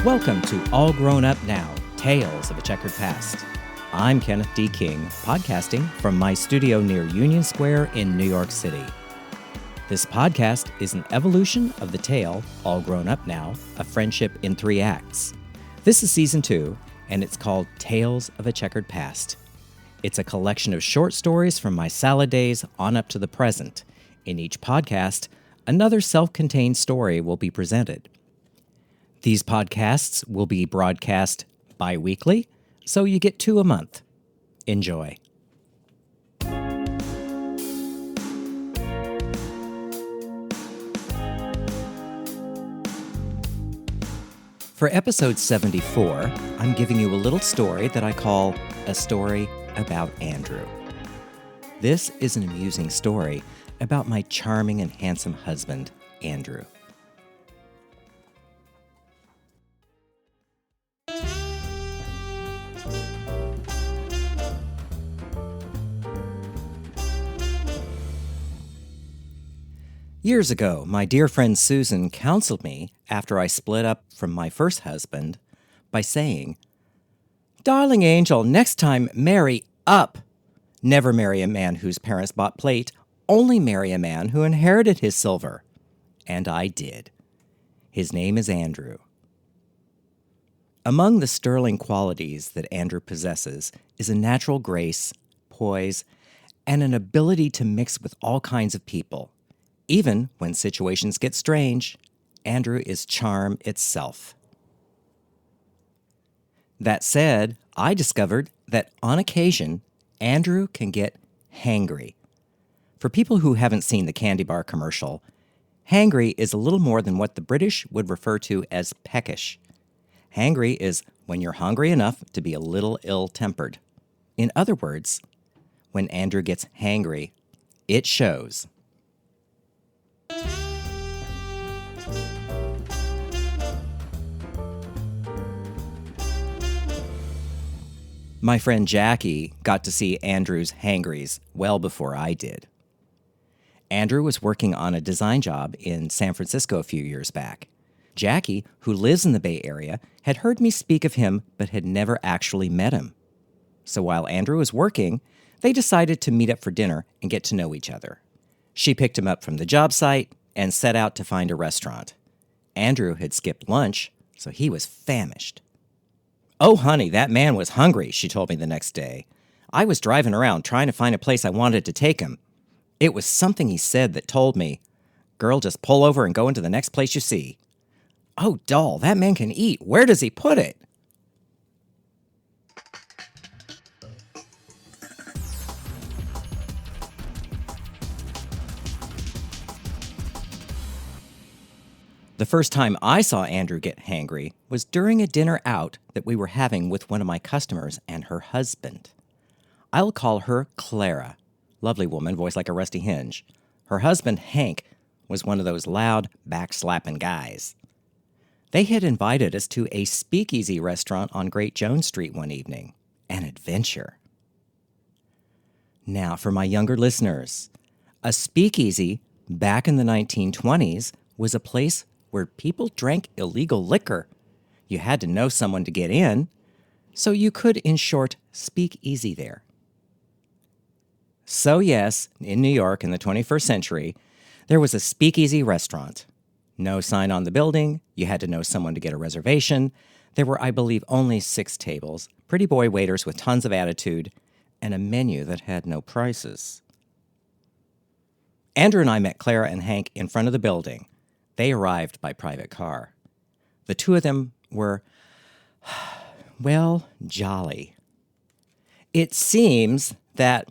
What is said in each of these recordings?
Welcome to All Grown Up Now, Tales of a Checkered Past. I'm kennethdking, podcasting from my studio near Union Square in New York City. This podcast is an evolution of the tale, All Grown Up Now, A Friendship in 3 Acts. This is Season 2, and it's called Tales of a Checkered Past. It's a collection of short stories from my salad days on up to the present. In each podcast, another self-contained story will be presented. These podcasts will be broadcast bi-weekly, so you get 2 a month. Enjoy. For episode 74, I'm giving you a little story that I call A Story About Andrew. This is an amusing story about my charming and handsome husband, Andrew. Years ago, my dear friend Susan counseled me after I split up from my first husband by saying, "Darling angel, next time marry up. Never marry a man whose parents bought plate, only marry a man who inherited his silver." And I did. His name is Andrew. Among the sterling qualities that Andrew possesses is a natural grace, poise, and an ability to mix with all kinds of people. Even when situations get strange, Andrew is charm itself. That said, I discovered that on occasion, Andrew can get hangry. For people who haven't seen the candy bar commercial, hangry is a little more than what the British would refer to as peckish. Hangry is when you're hungry enough to be a little ill-tempered. In other words, when Andrew gets hangry, it shows. My friend Jackie got to see Andrew's hangries well before I did. Andrew was working on a design job in San Francisco a few years back. Jackie, who lives in the Bay Area, had heard me speak of him but had never actually met him. So while Andrew was working, they decided to meet up for dinner and get to know each other. She picked him up from the job site and set out to find a restaurant. Andrew had skipped lunch, so he was famished. "Oh, honey, that man was hungry," she told me the next day. "I was driving around trying to find a place I wanted to take him. It was something he said that told me, 'Girl, just pull over and go into the next place you see.' Oh, doll, that man can eat. Where does he put it?" The first time I saw Andrew get hangry was during a dinner out that we were having with one of my customers and her husband. I'll call her Clara. Lovely woman, voice like a rusty hinge. Her husband, Hank, was one of those loud, back-slapping guys. They had invited us to a speakeasy restaurant on Great Jones Street one evening. An adventure. Now, for my younger listeners, a speakeasy back in the 1920s was a place where people drank illegal liquor. You had to know someone to get in, so you could, in short, speak easy there. So yes, in New York in the 21st century, there was a speakeasy restaurant. No sign on the building, you had to know someone to get a reservation. There were, I believe, only 6 tables, pretty boy waiters with tons of attitude, and a menu that had no prices. Andrew and I met Clara and Hank in front of the building. They arrived by private car. The 2 of them were, well, jolly. It seems that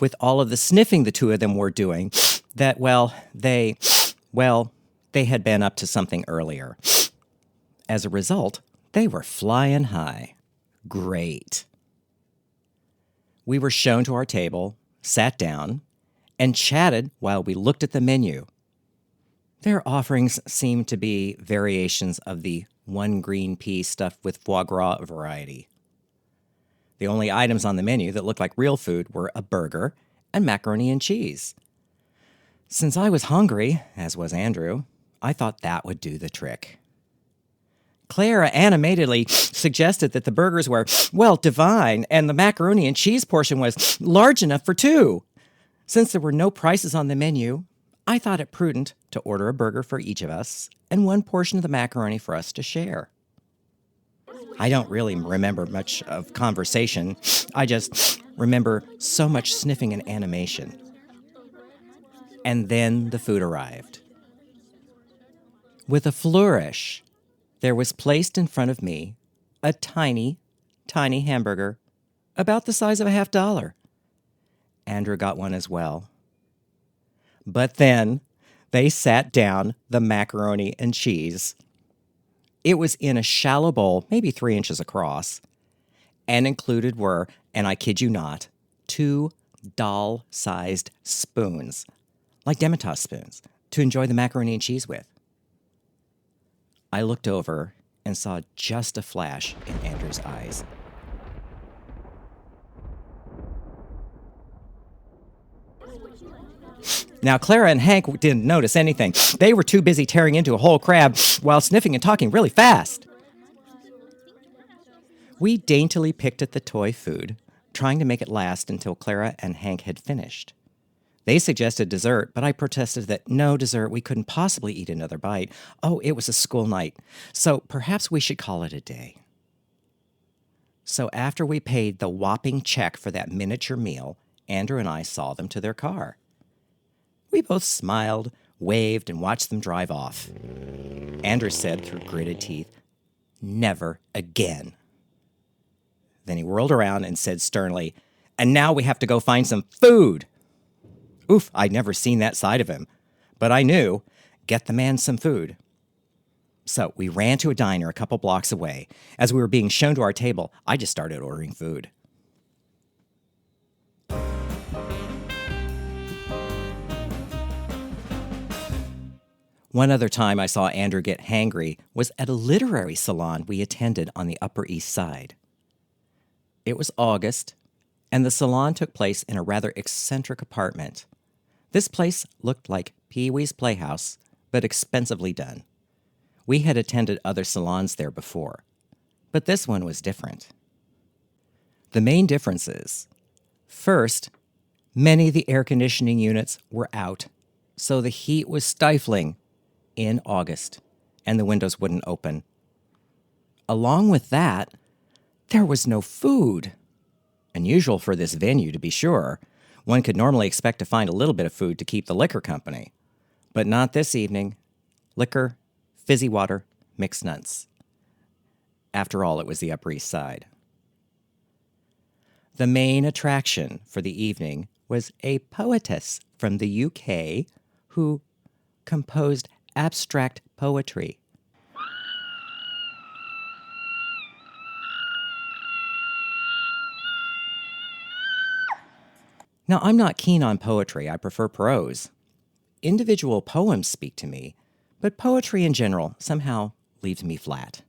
with all of the sniffing the 2 of them were doing, that, they had been up to something earlier. As a result, they were flying high. Great. We were shown to our table, sat down, and chatted while we looked at the menu. Their offerings seemed to be variations of the 1 green pea stuffed with foie gras variety. The only items on the menu that looked like real food were a burger and macaroni and cheese. Since I was hungry, as was Andrew, I thought that would do the trick. Clara animatedly suggested that the burgers were, well, divine, and the macaroni and cheese portion was large enough for two. Since there were no prices on the menu, I thought it prudent to order a burger for each of us and one portion of the macaroni for us to share. I don't really remember much of conversation. I just remember so much sniffing and animation. And then the food arrived. With a flourish, there was placed in front of me a tiny, tiny hamburger, about the size of a $50. Andrew got one as well. But then they sat down the macaroni and cheese. It was in a shallow bowl, maybe 3 inches across, and included were, and I kid you not, 2 doll-sized spoons, like Demitasse spoons, to enjoy the macaroni and cheese with. I looked over and saw just a flash in Andrew's eyes. Now, Clara and Hank didn't notice anything. They were too busy tearing into a whole crab while sniffing and talking really fast. We daintily picked at the toy food, trying to make it last until Clara and Hank had finished. They suggested dessert, but I protested that no dessert, we couldn't possibly eat another bite. Oh, it was a school night, so perhaps we should call it a day. So after we paid the whopping check for that miniature meal, Andrew and I saw them to their car. We both smiled, waved, and watched them drive off. Andrew said through gritted teeth, "Never again." Then he whirled around and said sternly, "And now we have to go find some food." Oof, I'd never seen that side of him. But I knew, get the man some food. So we ran to a diner a couple blocks away. As we were being shown to our table, I just started ordering food. One other time I saw Andrew get hangry was at a literary salon we attended on the Upper East Side. It was August, and the salon took place in a rather eccentric apartment. This place looked like Pee-wee's Playhouse, but expensively done. We had attended other salons there before, but this one was different. The main differences: first, many of the air conditioning units were out, so the heat was stifling in August, and the windows wouldn't open. Along with that, there was no food. Unusual for this venue, to be sure. One could normally expect to find a little bit of food to keep the liquor company. But not this evening. Liquor, fizzy water, mixed nuts. After all, it was the Upper East Side. The main attraction for the evening was a poetess from the UK who composed abstract poetry. Now, I'm not keen on poetry. I prefer prose. Individual poems speak to me, but poetry in general somehow leaves me flat.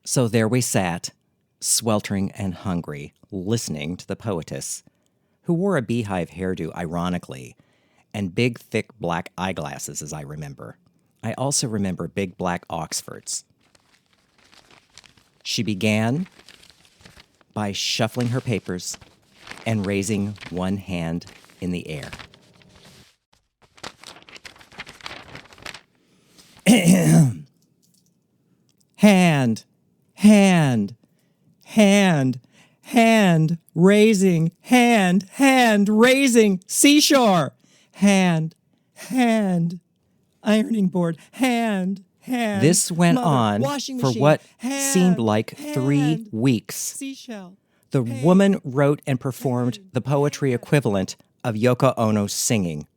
So there we sat, sweltering and hungry, listening to the poetess, who wore a beehive hairdo ironically, and big, thick black eyeglasses, as I remember. I also remember big black Oxfords. She began by shuffling her papers and raising one hand in the air. Hand, hand, hand, hand, raising, hand, raising, seashore. Hand, ironing board, hand. This went on for what seemed like 3 weeks. Seashell. The woman wrote and performed the poetry equivalent of Yoko Ono singing.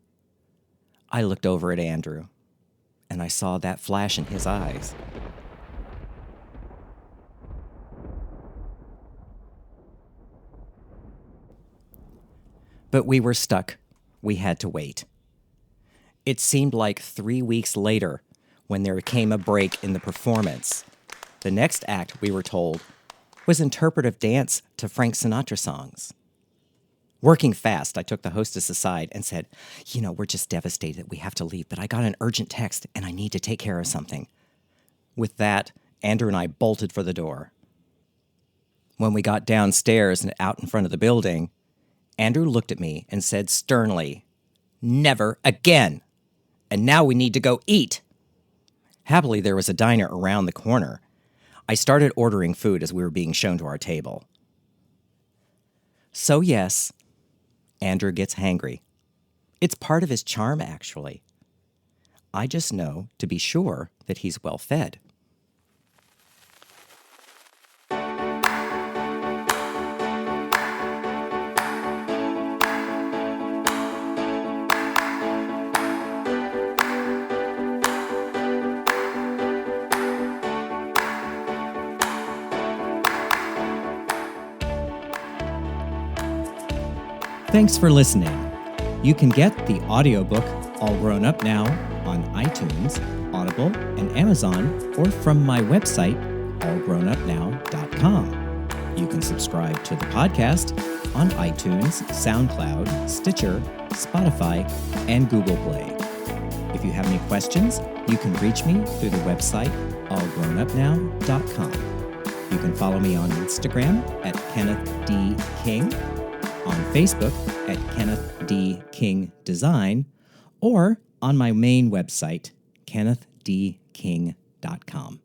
I looked over at Andrew, and I saw that flash in his eyes. But we were stuck. We had to wait. It seemed like 3 weeks later when there came a break in the performance. The next act, we were told, was interpretive dance to Frank Sinatra songs. Working fast, I took the hostess aside and said, "We're just devastated we have to leave, but I got an urgent text and I need to take care of something." With that, Andrew and I bolted for the door. When we got downstairs and out in front of the building, Andrew looked at me and said sternly, "Never again! And now we need to go eat!" Happily, there was a diner around the corner. I started ordering food as we were being shown to our table. So yes, Andrew gets hangry. It's part of his charm, actually. I just know to be sure that he's well fed. Thanks for listening. You can get the audiobook All Grown Up Now on iTunes, Audible, and Amazon, or from my website, allgrownupnow.com. You can subscribe to the podcast on iTunes, SoundCloud, Stitcher, Spotify, and Google Play. If you have any questions, you can reach me through the website, allgrownupnow.com. You can follow me on Instagram at kennethdking, on Facebook at Kenneth D. King Design, or on my main website, kennethdking.com.